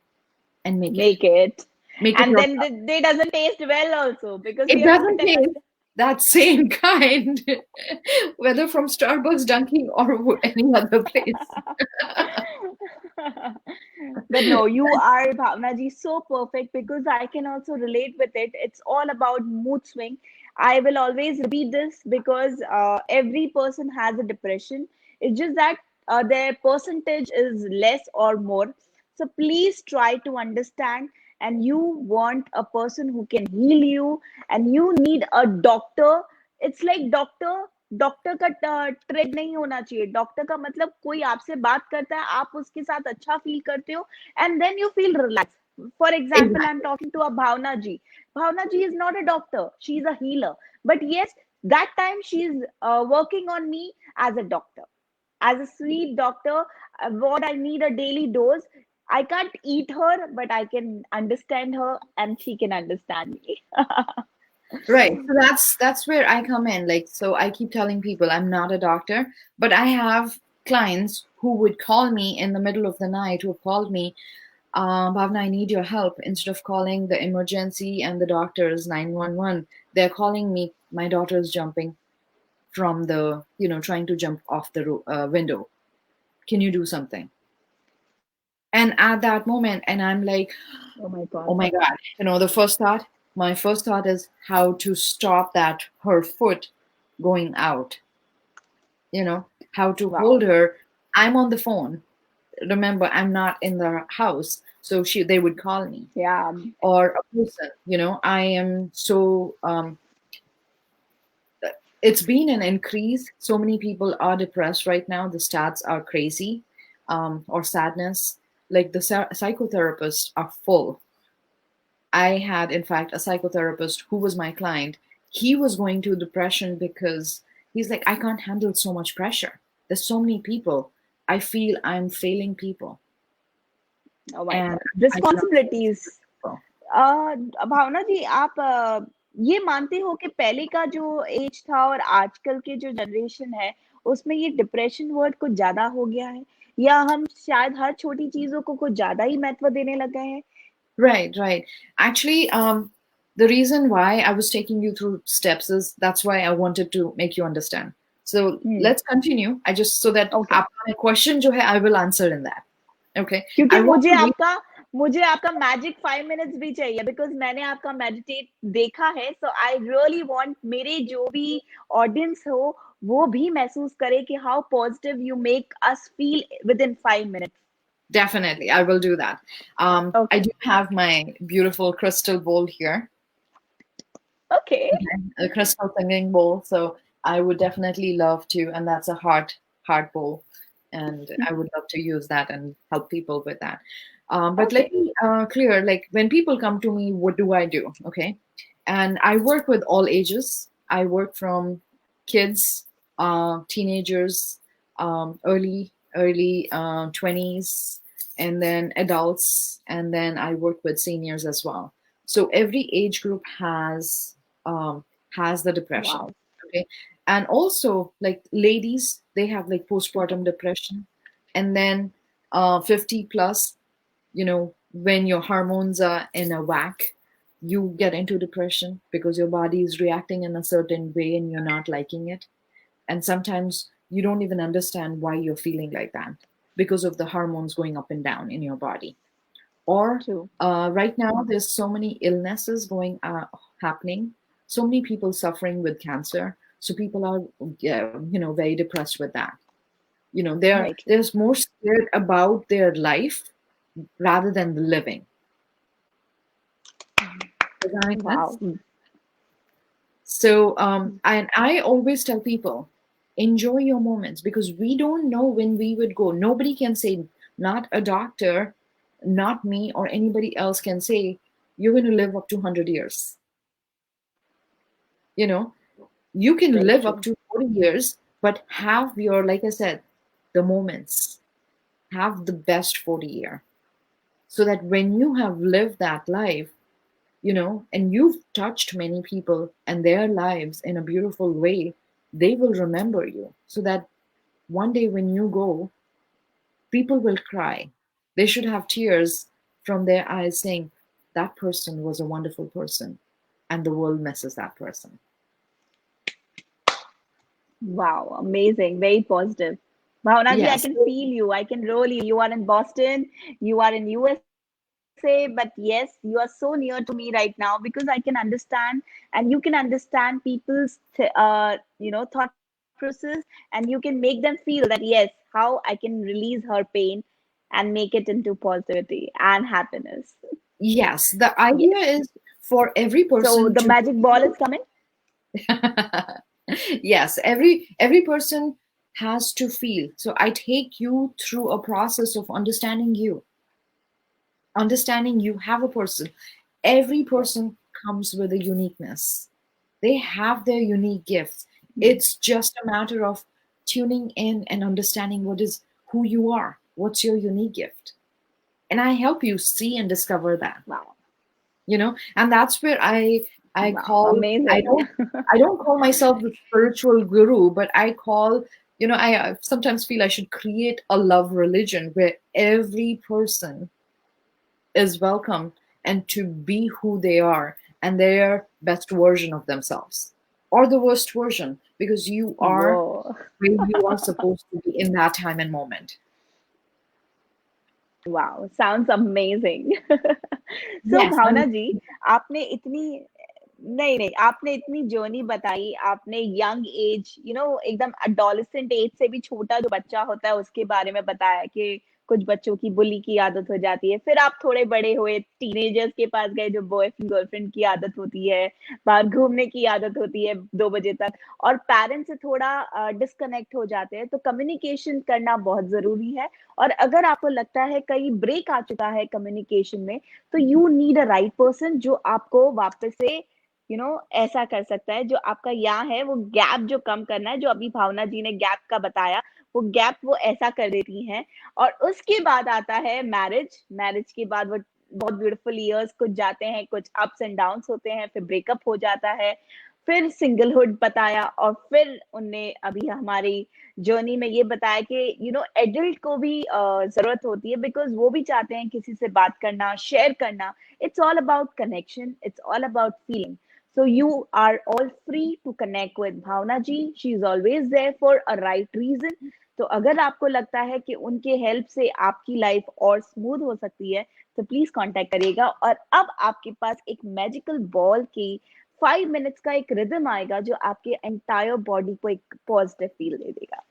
and make it. Make it. Make it And then yourself. they doesn't taste well also because we It are not doesn't in taste a that same kind, whether from Starbucks, Dunkin', or any other place. But no, you are Bhavna ji so perfect because I can also relate with it. It's all about mood swing. I will always repeat this because every person has a depression. It's just that their percentage is less or more. So please try to understand. and you want a person who can heal you, and you need a doctor. It's like doctor का trade नहीं होना चाहिए. Doctor का मतलब कोई आपसे बात करता है, आप उसके साथ अच्छा फील करते हो, and then you feel relax. For example, I'm Exactly. talking to a Bhavna ji. Bhavna ji is not a doctor, she's a healer, but yes, that time she's working on me as a doctor, as a sweet doctor. What I need a daily dose. I can't eat her, but I can understand her, and she can understand me. Right. So that's where I come in. Like, so I keep telling people I'm not a doctor, but I have clients who would call me in the middle of the night, who have called me, Bhavna, I need your help. Instead of calling the emergency and the doctors 911, they're calling me. My daughter is jumping from the, trying to jump off the window. Can you do something? And at that moment, and I'm like, Oh my oh god. my God, my first thought is how to stop that, her foot going out, how to hold Wow. her. I'm on the phone. Remember, I'm not in the house. So they would call me, Yeah. or a person, I am so, it's been an increase. So many people are depressed right now. The stats are crazy, or sadness. Like the psychotherapists are full. I had, in fact, a psychotherapist who was my client. He was going to depression because he's like, I can't handle so much pressure. There's so many people. I feel I'm failing people. Oh my And god. I love taking Responsibilities. care of people. भावना जी, आप ये मानते हो कि पहले का जो as था और आजकल के जो जनरेशन है, उसमें ये डिप्रेशन वर्ड कुछ ज्यादा हो गया है, या हम शायद हर छोटी चीजों को कुछ ज्यादा ही महत्व देने लग गए हैं? Right, right. Actually, the reason why I was taking you through steps is that's why I wanted to make you understand. So hmm. let's continue. I just so that okay. आपका question जो है, I will answer in that. Okay. क्योंकि I want to read. मुझे आपका magic 5 minutes भी चाहिए, because मैंने आपका मेडिटेट देखा है. सो आई रियली वांट मेरे जो भी ऑडियंस हो, वो भी महसूस करे कि how positive you make us feel with in 5 minutes. Definitely, I will do that. I okay. do have my beautiful crystal bowl here, okay. okay, a crystal singing bowl. So I would definitely love to, and that's a heart bowl, and I would love to use that and help people with that. But okay. let me clear, like when people come to me, what do I do? Okay, and I work with all ages. I work from kids, teenagers, early 20s, and then adults, and then I work with seniors as well. So every age group um, has the depression. Wow. Okay, and also like ladies, they have like postpartum depression, and then 50 plus, when your hormones are in a whack, you get into depression because your body is reacting in a certain way and you're not liking it. And sometimes you don't even understand why you're feeling like that because of the hormones going up and down in your body. Or true. right now, there's so many illnesses going happening, so many people suffering with cancer. So people are, yeah, very depressed with that. Very true. there's more scared about their life rather than the living. Does that make wow. sense? So, and I always tell people, enjoy your moments because we don't know when we would go. Nobody can say, not a doctor, not me, or anybody else can say, you're going to live up to 100 years. You know, you can very live true. up to 40 years, but have your, like I said, the moments, have the best 40 year. So that when you have lived that life, and you've touched many people and their lives in a beautiful way, they will remember you. So that one day when you go, people will cry. They should have tears from their eyes saying, that person was a wonderful person, and the world misses that person. Wow, amazing, very positive. Bhavna ji, I Yes. can feel you. I can roll you. You are in Boston, you are in USA, but yes, you are so near to me right now because I can understand, and you can understand people's, thought process, and you can make them feel that yes, how I can release her pain and make it into positivity and happiness. Yes, the Yes. idea is for every So person the to magic ball is coming. yes, every person has to feel. So I take you through a process of understanding you have a person. Every Yes. person comes with a uniqueness. They have their unique gifts. Hmm. It's just a matter of tuning in and understanding what is who you are, what's your unique gift. And I help you see and discover that. Wow. And that's where I Wow. call I Amazing. don't call myself the spiritual guru, but I call, I sometimes feel I should create a love religion where every person is welcome and to be who they are and their best version of themselves or the worst version, because you are Whoa. where you are supposed to be in that time and moment. Wow. Sounds amazing. So Yes, Bhavna and ji, आपने इतनी नहीं नहीं आपने इतनी journey बताई, आपने young age एकदम adolescent age से भी छोटा जो बच्चा होता है उसके बारे में बताया कि कुछ बच्चों की बुली की आदत हो जाती है, फिर आप थोड़े बड़े हुए टीनेजर्स के पास गए जो बॉयफ्रेंड गर्लफ्रेंड की आदत होती है, बाहर घूमने की आदत होती है 2 बजे तक, और पेरेंट्स से थोड़ा डिस्कनेक्ट हो जाते हैं, तो कम्युनिकेशन करना बहुत जरूरी है। और अगर आपको लगता है कहीं ब्रेक आ चुका है कम्युनिकेशन में, तो you need a right person जो आपको वापस से ऐसा कर सकता है, जो आपका यहाँ है वो गैप जो कम करना है, जो अभी भावना जी ने गैप का बताया, वो गैप वो ऐसा कर देती हैं। और उसके बाद आता है मैरिज। मैरिज के बाद वो बहुत ब्यूटीफुल इयर्स कुछ जाते हैं, कुछ अप्स एंड डाउन्स होते हैं, फिर ब्रेकअप हो जाता है, फिर सिंगलहुड बताया, और फिर उनने अभी हमारी जर्नी में ये बताया कि एडल्ट को भी जरूरत होती है, बिकॉज वो भी चाहते हैं किसी से बात करना, शेयर करना। It's all about connection, it's all about feeling. So you are all free to connect with Bhavna ji. She is always there for a right reason. तो अगर आपको लगता है कि उनके हेल्प से आपकी लाइफ और स्मूथ हो सकती है, तो प्लीज कांटेक्ट करिएगा। और अब आपके पास एक मैजिकल बॉल की 5 मिनट्स का एक रिदम आएगा जो आपके एंटायर बॉडी को एक पॉजिटिव फील दे देगा।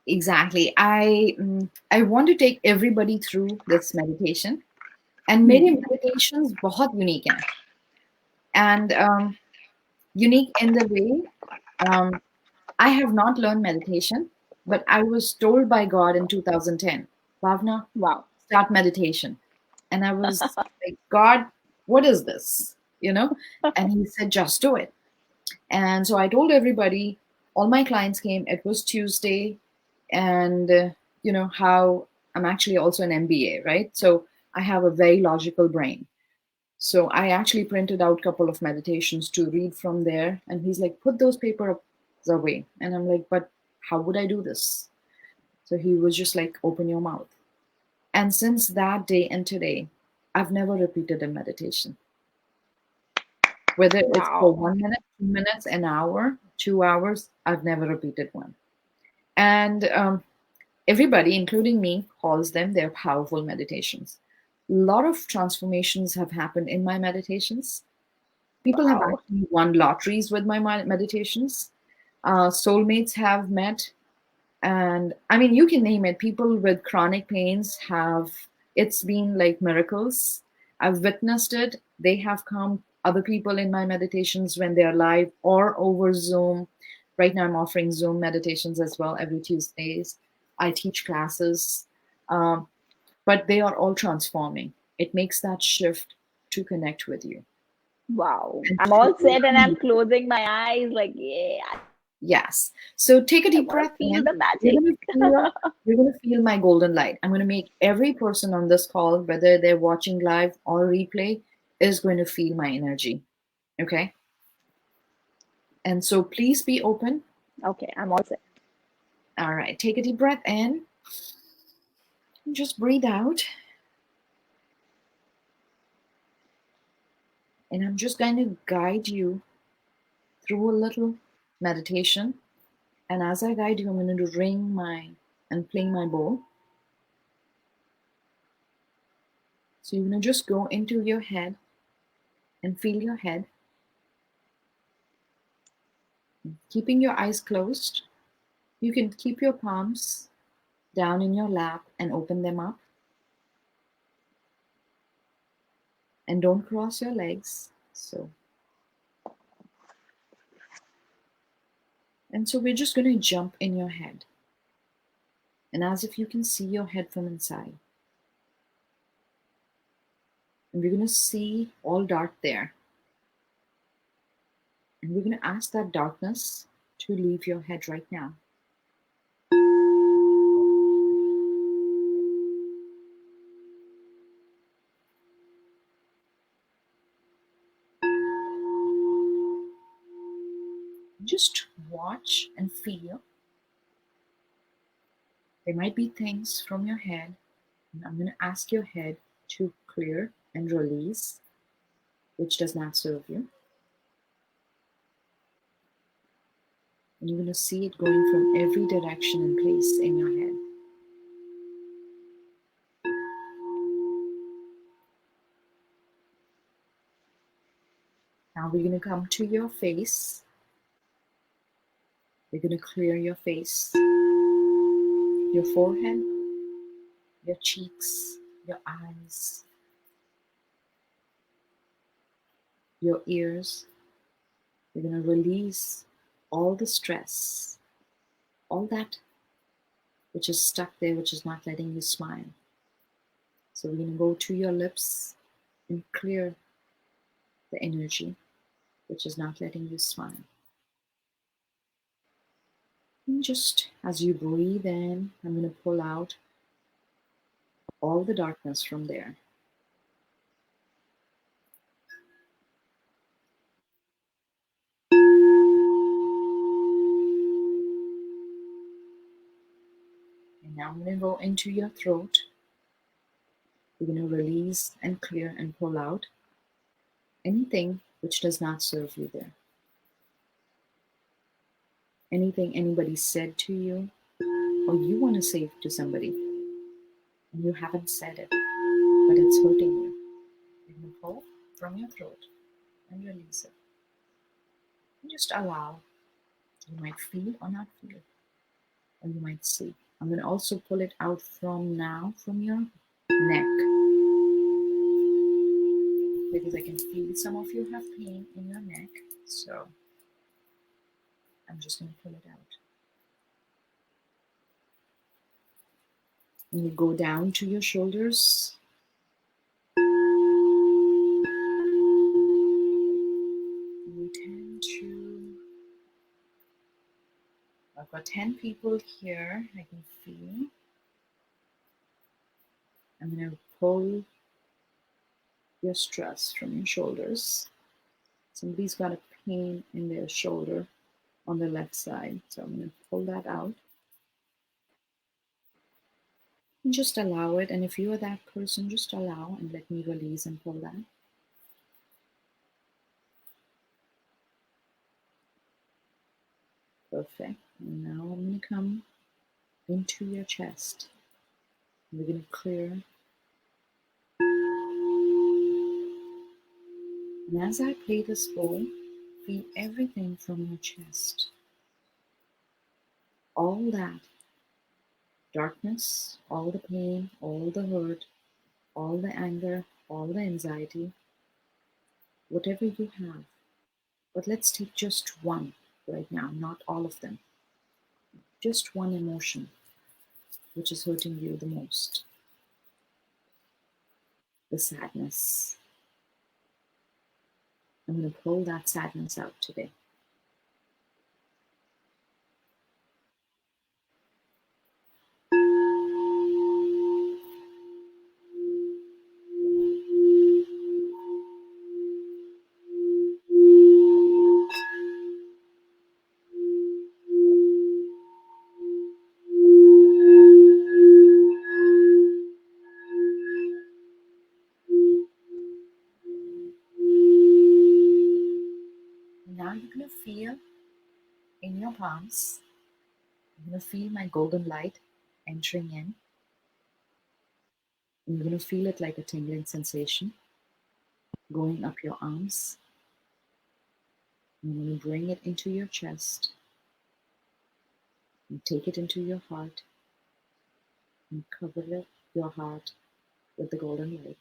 exactly. I want to take everybody through this meditation. And मेरे हम्म। meditations बहुत unique हैं. And unique in the way, um, I have not learned meditation, but I was told by God in 2010, Bhavna, wow. start meditation. And I was like, God, what is this? And he said, just do it. And so I told everybody, all my clients came. It was Tuesday, and how I'm actually also an MBA, right? So I have a very logical brain. So I actually printed out a couple of meditations to read from there. And he's like, put those papers away. And I'm like, but how would I do this? So he was just like, open your mouth. And since that day and today, I've never repeated a meditation. Whether it's for wow. 1 minute, 2 minutes, an hour, 2 hours, I've never repeated one. And everybody, including me, calls them their powerful meditations. A lot of transformations have happened in my meditations. People have wow. actually won lotteries with my meditations. Soulmates have met, and I mean, you can name it. People with chronic pains have, it's been like miracles. I've witnessed it. They have come, other people in my meditations when they're live or over Zoom. Right now, I'm offering Zoom meditations as well every Tuesdays. I teach classes, um, but they are all transforming. It makes that shift to connect with you. Wow. And I'm to all set and allow I'm you. closing my eyes like, yeah, Yes. So take a I deep want to breath feel in. the You're magic. gonna feel you're gonna feel my golden light. I'm gonna make every person on this call, whether they're watching live or replay, is going to feel my energy. Okay? And so please be open. Okay, I'm all set. All right. Take a deep breath in. And just breathe out. And I'm just going to guide you through a little meditation. And as I guide you, I'm going to ring my and pling my bowl. So you're going to just go into your head and feel your head, keeping your eyes closed. You can keep your palms down in your lap and open them up. And don't cross your legs. So we're just going to jump in your head. And as if you can see your head from inside. And we're going to see all dark there. And we're going to ask that darkness to leave your head right now. Just watch and feel. There might be things from your head, and I'm going to ask your head to clear and release, which does not serve you. And you're going to see it going from every direction and place in your head. Now we're going to come to your face. We're going to clear your face, your forehead, your cheeks, your eyes, your ears. We're going to release all the stress, all that which is stuck there, which is not letting you smile. So we're going to go to your lips and clear the energy which is not letting you smile. And just as you breathe in, I'm going to pull out all the darkness from there. And now I'm going to go into your throat. We're going to release and clear and pull out anything which does not serve you there. Anything anybody said to you or you want to say to somebody and you haven't said it, but it's hurting you. You're going to pull from your throat and release it. And just allow. You might feel or not feel, or you might see. I'm going to also pull it out from your neck, because I can feel some of you have pain in your neck. So I'm just going to pull it out. And you go down to your shoulders. You tend to. I've got 10 people here. I can feel. I'm going to pull your stress from your shoulders. Somebody's got a pain in their shoulder on the left side. So I'm going to pull that out. And just allow it. And if you are that person, just allow and let me release and pull that. Perfect. And now I'm going to come into your chest. We're going to clear. And as I play this bowl, feel everything from your chest. All that darkness, all the pain, all the hurt, all the anger, all the anxiety, whatever you have. But let's take just one right now, not all of them. Just one emotion which is hurting you the most. The sadness. I'm going to pull that sadness out today. Now you're going to feel in your palms, you're going to feel my golden light entering in. And you're going to feel it like a tingling sensation going up your arms. And you're going to bring it into your chest and take it into your heart and cover your heart with the golden light.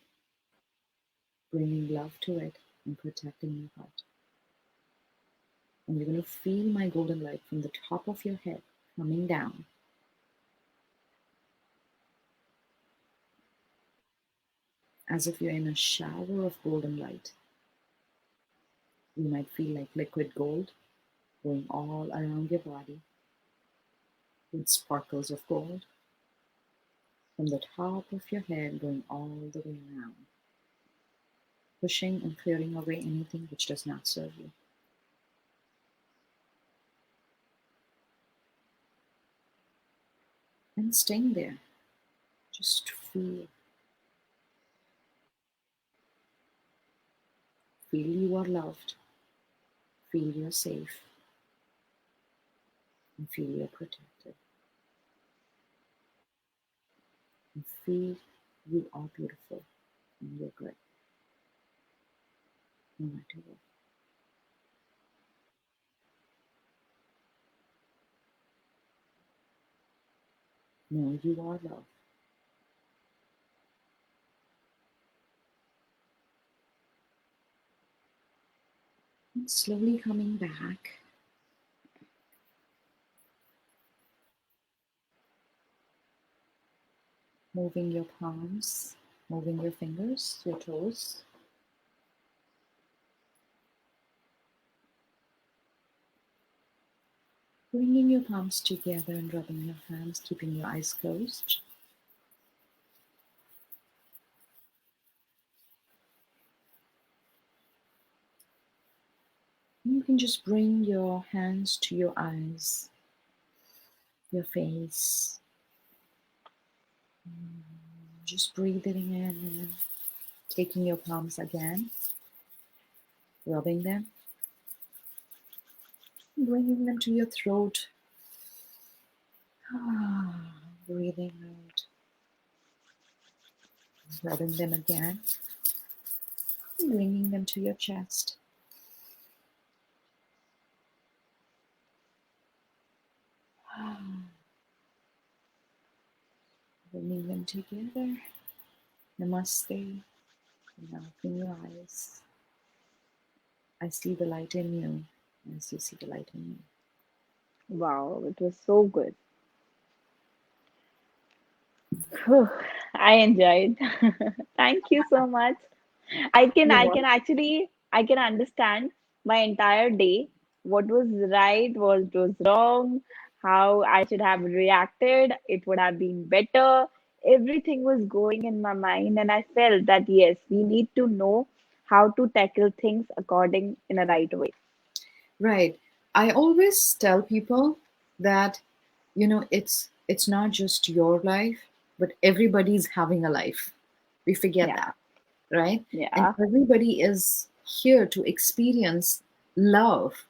bringing love to it and protecting your heart. And you're going to feel my golden light from the top of your head coming down as if you're in a shower of golden light. You might feel like liquid gold going all around your body with sparkles of gold from the top of your head going all the way around, pushing and clearing away anything which does not serve you. And staying there, just feel. Feel you are loved, feel you're safe, and feel you're protected. And feel you are beautiful and you're good, no matter what. Know you are loved. And slowly coming back, moving your palms, moving your fingers, your toes. Bringing your palms together and rubbing your hands, keeping your eyes closed. And you can just bring your hands to your eyes, your face. Just breathing in and taking your palms again, rubbing them, bringing them to your throat. Breathing out, rubbing them again, bringing them to your chest. Bringing them together. Namaste. Now open your eyes. I see the light in you as you see the light in me. Wow, it was so good. Whew, I enjoyed. Thank you so much. You're I welcome. can actually I can understand my entire day, what was right, what was wrong, how I should have reacted, it would have been better. Everything was going in my mind, and I felt that yes, we need to know how to tackle things according in a right way. Right. I always tell people that, it's not just your life, but everybody's having a life. We forget Yeah, that, right? And yeah, everybody is here to experience love,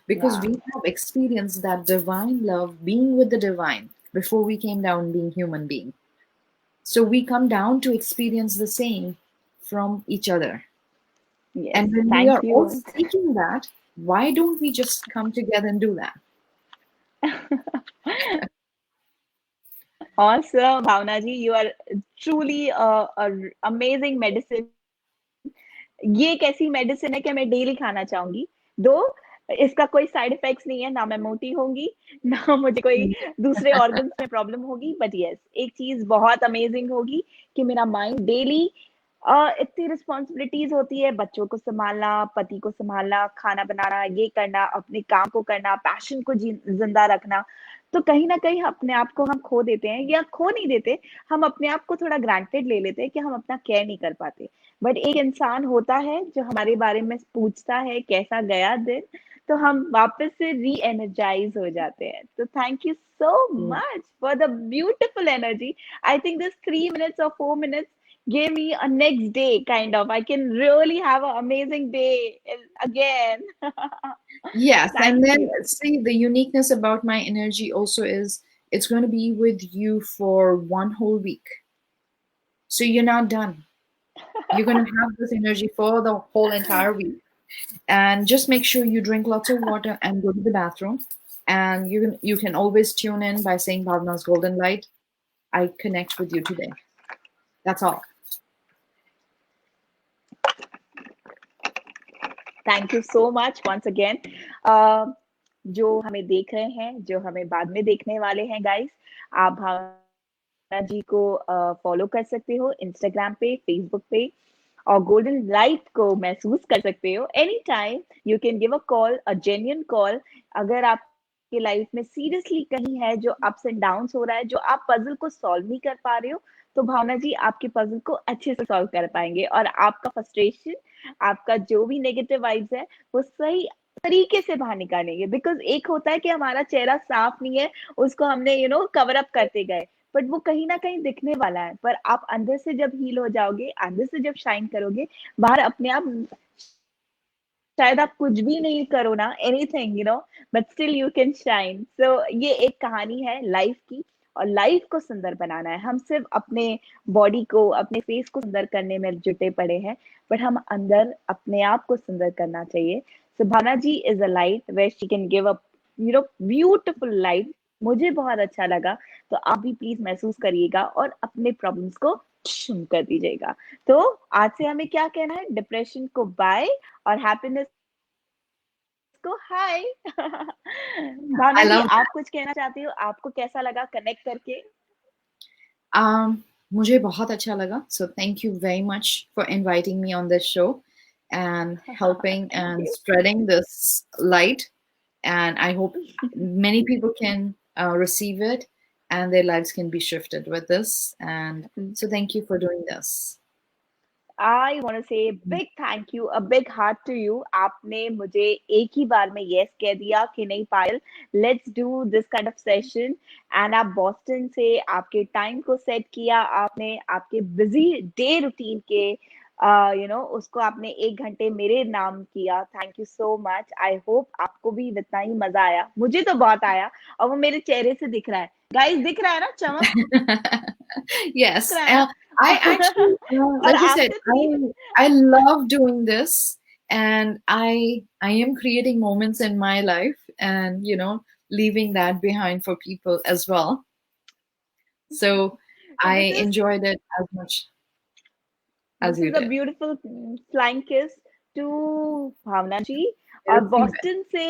because yeah. we have experienced that divine love being with the divine before we came down being human being. So we come down to experience the same from each other. Yes, And when we thank are all you. seeking that, why don't we just come together and do that? Awesome, Bhavna ji, you are truly a amazing medicine. ये एक ऐसी medicine है कि मैं daily खाना चाहूंगी। दो इसका कोई साइड इफेक्ट्स नहीं है, ना मैं मोटी होंगी, ना मुझे कोई Mm. दूसरे ऑर्गन्स में प्रॉब्लम होगी। बट यस, एक चीज बहुत अमेजिंग होगी कि मेरा माइंड डेली इतनी रिस्पॉन्सिबिलिटीज होती है, बच्चों को संभालना, पति को संभालना, खाना बनाना, ये करना, अपने काम को करना, पैशन को जिंदा रखना। तो कहीं ना कहीं अपने आप को हम खो देते हैं, या खो नहीं देते, हम अपने आप को थोड़ा ग्रांटेड ले लेते हैं कि हम अपना केयर नहीं कर पाते। बट एक इंसान होता है जो हमारे बारे में पूछता है कैसा गया दिन, तो हम वापस से री एनर्जाइज हो जाते हैं। तो thank you so Yeah. Much for the beautiful energy. I think this 3 minutes or 4 minutes gave me a next day kind of. I can really have an amazing day again. Yes, and Thank then you. see the uniqueness about my energy also is it's going to be with you for one whole week. So you're not done. You're going to have this energy for the whole entire week. And just make sure you drink lots of water and go to the bathroom. And you can always tune in by saying Bhavna's Golden Light. I connect with you today. That's all. Thank you so much once again. जो हमें देख रहे हैं, जो हमें बाद में देखने वाले हैं गाइस, आप भावना जी को फॉलो कर सकते हो इंस्टाग्राम पे, फेसबुक पे, और गोल्डन लाइट को महसूस कर सकते हो any time. You can give a call, a genuine call. अगर आपके लाइफ में सीरियसली कहीं है जो अप्स एंड डाउन्स हो रहा है, जो आप पजल को सॉल्व नहीं कर पा रहे हो, तो भावना जी आपके पजल को अच्छे से सॉल्व कर पाएंगे, और आपका फ्रस्ट्रेशन, आपका जो भी नेगेटिव वाइब्स है, वो सही तरीके से बाहर निकालेंगे। बिकॉज एक होता है कि हमारा चेहरा साफ नहीं है, उसको हमने कवर अप करते गए, बट वो कहीं ना कहीं दिखने वाला है। पर आप अंदर से जब हील हो जाओगे, अंदर से जब शाइन करोगे, बाहर अपने आप, शायद आप कुछ भी नहीं करो ना, anything, but still you can shine. So ये एक कहानी है लाइफ की, और लाइफ को सुंदर बनाना है। हम सिर्फ अपने बॉडी को, अपने फेस को सुंदर करने में जुटे पड़े हैं, बट हम अंदर अपने आप को सुंदर करना चाहिए। So Bhavna ji is a light where she can give a beautiful light. मुझे बहुत अच्छा लगा। तो आप भी प्लीज महसूस करिएगा और अपने प्रॉब्लम्स को शुरू कर दीजिएगा। तो आज से हमें क्या कहना है? डिप्रेशन को बाय और हैप्पीनेस को हाय। भावना जी, I आप love कुछ कहना चाहती हो? आपको कैसा लगा कनेक्ट करके? मुझे बहुत अच्छा लगा. So thank you very much for inviting me on this show and helping thank and you. spreading this light. And I hope many people can receive it and their lives can be shifted with this. And so thank you for doing this. I want to say big thank you, a big heart to you. आपने मुझे एक ही बार में yes कह दिया कि नहीं पायल, let's do this kind of session। and आप Boston से आपके टाइम को सेट किया, आपने आपके बिजी डे रूटीन के उसको आपने 1 घंटे मेरे नाम किया। Thank you so much. I hope आपको भी इतना ही मजा आया, मुझे तो बहुत आया, और वो मेरे चेहरे से दिख रहा है। गाइस, दिख रहा है ना, चमक Yes, रहा है ना? I actually, और like I said, after 3, I love doing this, and I am creating moments in my life, and leaving that behind for people as well. So so I this is enjoyed it as much as this you is a did. beautiful flying kiss to Bhavna जी। और Receive it. Boston से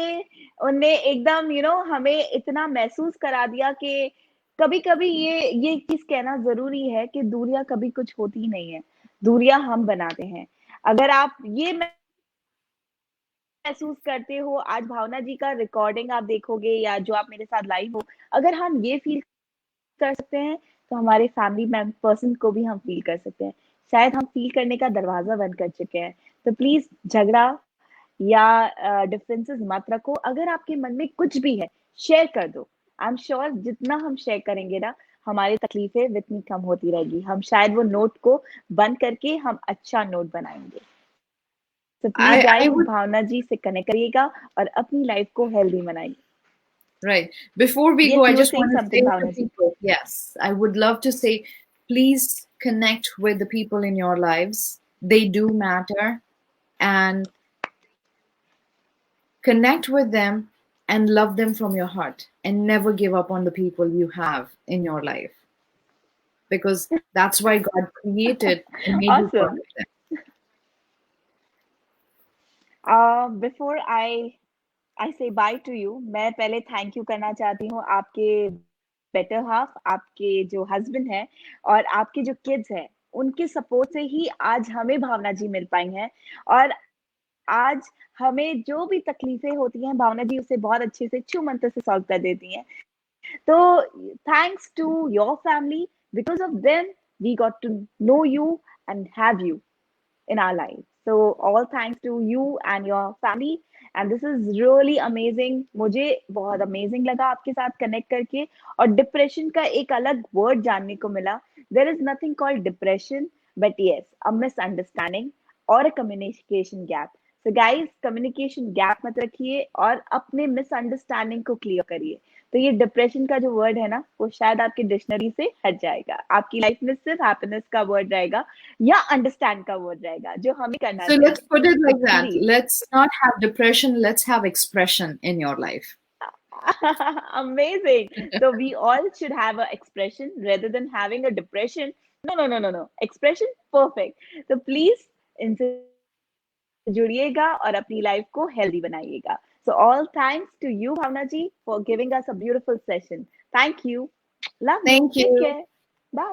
उनने एकदम हमें इतना महसूस करा दिया कि कभी कभी ये चीज कहना जरूरी है कि दूरियां कभी कुछ होती नहीं है, दूरियां हम बनाते हैं। अगर आप ये महसूस करते हो, आज भावना जी का रिकॉर्डिंग आप देखोगे, या जो आप मेरे साथ लाइव हो, अगर हम ये फील कर सकते हैं, तो हमारे फैमिली पर्सन को भी हम फील कर सकते हैं। शायद हम फील करने का दरवाजा बंद कर चुके हैं। तो प्लीज झगड़ा या डिफरेंसेस मत रखो। अगर आपके मन में कुछ भी है, शेयर कर दो। आई एम श्योर जितना हम शेयर करेंगे ना, हमारी तकलीफें उतनी कम होती रहेगी। हम शायद वो नोट को बंद करके हम अच्छा नोट बनाएंगे। तो please guys, I Bhavna would. Ji से कनेक्ट करिएगा और अपनी लाइफ को हेल्दी बनाइए। Right. Before we yes, go, I you were just saying want to say something to Bhavna ji. people, yes, I would love to say, please connect with the people in your lives. They do matter, and connect with them and love them from your heart, and never give up on the people you have in your life, because that's why God created and made you part awesome। of them. Before I से by two you, मैं पहले thank you करना चाहती हूँ आपके better half, आपके जो husband हैं, और आपके जो किड्स हैं, उनके सपोर्ट से ही आज हमें भावना जी मिल पाई हैं। और आज हमें जो भी तकलीफें होती हैं, भावना जी उसे बहुत अच्छे से छू मंतर से सॉल्व कर देती हैं। तो thanks to your family, because of them we got to know you and have you in our life. So all thanks to you and your family. And this is really amazing. मुझे बहुत amazing लगा आपके साथ connect करके, और depression का एक अलग word जानने को मिला। There is nothing called depression, but yes, a misunderstanding or a communication gap. So guys, communication gap मत रखिए और अपने misunderstanding को clear करिए। तो ये डिप्रेशन का जो वर्ड है ना, वो शायद आपकी डिक्शनरी से हट जाएगा। आपकी लाइफ में सिर्फ हैप्पीनेस का वर्ड रहेगा, या अंडरस्टैंड का वर्ड रहेगा, जो हमें करना So let's चाहिए। put it तो like that. Please Let's not have depression, let's have expression in your life. amazing. So we all should have an expression rather than having a depression. No, no, no, no, no. Expression, perfect. So please, इनसे जुड़े रहिए, जुड़िएगा और अपनी life को healthy बनाइएगा. So all thanks to you, Bhavna ji, for giving us a beautiful session. Thank you. Love you. Thank Take you. care.